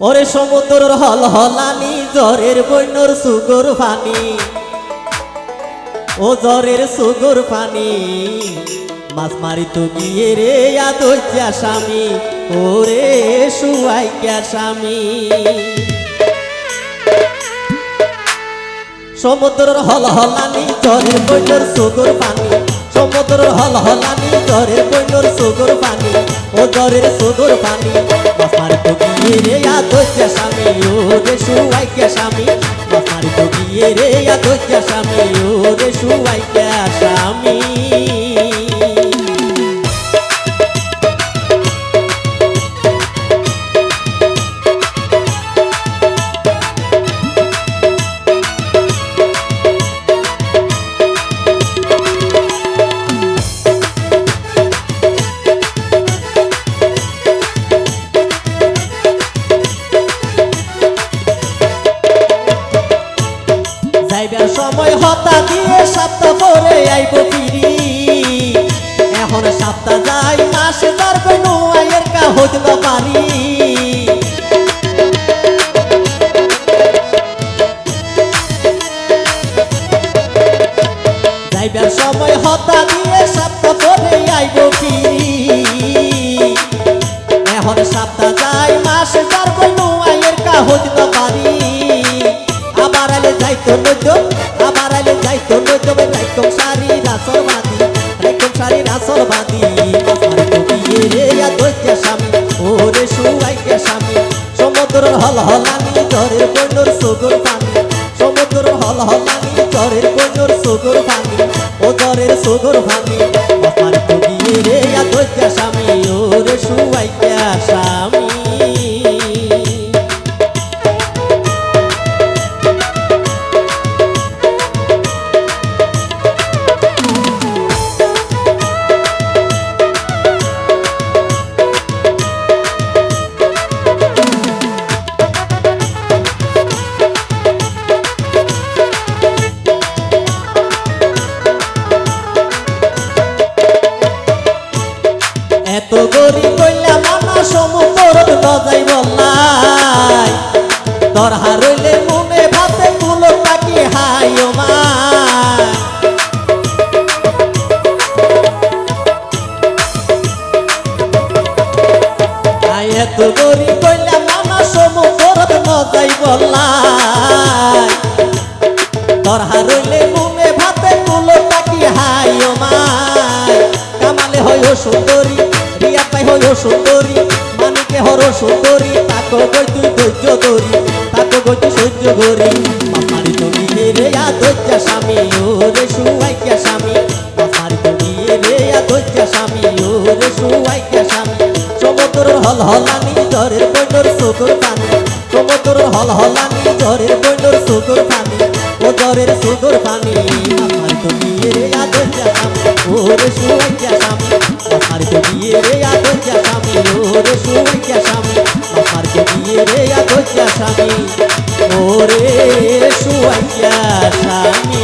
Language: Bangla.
ওরে সমুদ্রের হল হলানি জ্বরের বন্যর সুগর পানি ও জ্বরের সুগর পানি মাছ মারিত গিয়ে রে আদজ্জা স্বামী ওরে শুয়াইকা স্বামী সমুদ্রের হল হলানি জ্বরের বন্যর সুগর পানি সমুদ্রের হল হলানি জ্বরের বন্যর সুগর পানি ও জ্বরের সুগর পানি মাছ মারিত গিয়ে রে আদজ্জা স্বামী ওরে শুয়াইকা স্বামী মাছ মারিত গিয়ে রে আদজ্জা স্বামী ওরে শুয়াইকা স্বামী যাইবার সময় হতা দিয়ে সপ্তাহ পরে আইব ফিরি এখন সপ্তাহ যাই মাসে ধরব নুয়ের কা হইতে পারি যাইবার সময় হতা দিয়ে সপ্তাহ পরে আইব ফিরি এখন সপ্তাহ যাই মাসে ধরব নুয়ের কা হইতে পারি আবার আলে যাইতো নদ্য আবার আলে যাইতো নদ্য রাইকম সারি রাসর বাঁধি রাইকম সারি রাসর বাঁধি মাছমারিত গিয়ে রে আদজ্জা স্বামী ওরে শুয়াইকা স্বামী সমুদ্রের হল হলানি জ্বরের বন্যর সুগর পানি সমুদ্রের হল হলানি জ্বরের বন্যর সুগর পানি ও জ্বরের সুগর পানি মাছমারিত গিয়ে রে আদজ্জা স্বামী ওরে শুয়াইকা স্বামী এত গরি কইলা মানা সমুদ্র নজাই বললাই তোর হারইলে মনে ভাতে কুলো তাকি হাই ও মা এত গরি কইলা মানা সমুদ্র নজাই বললাই তোর হারইলে মনে ভাতে কুলো তাকি হাই ও মা কামালে হয় সুন্দরী রিয়া পাই হয় সুন্দরী মানিকে হর সুন্দরী তাকো গই তুই ধৈর্য ধরি তাকো গই তুই সহ্য করি মাছমারিত গিয়ে রে আদজ্জা স্বামী ওরে শুয়াইকা স্বামী মাছমারিত গিয়ে রে আদজ্জা স্বামী ওরে শুয়াইকা স্বামী সমুদ্রের হল হলানি জ্বরের বন্যর সুগর পানি সমুদ্রের হল হলানি জ্বরের বন্যর সুগর পানি ও জ্বরের সুগর পানি মাছমারিত গিয়ে রে আদজ্জা স্বামী ওরে শুয়াইকা স্বামী মাছমারিত গিয়ে রে আদজ্জা স্বামী ওরে শুয়াইকা স্বামী মাছমারিত গিয়ে রে আদজ্জা স্বামী ওরে শুয়াইকা স্বামী।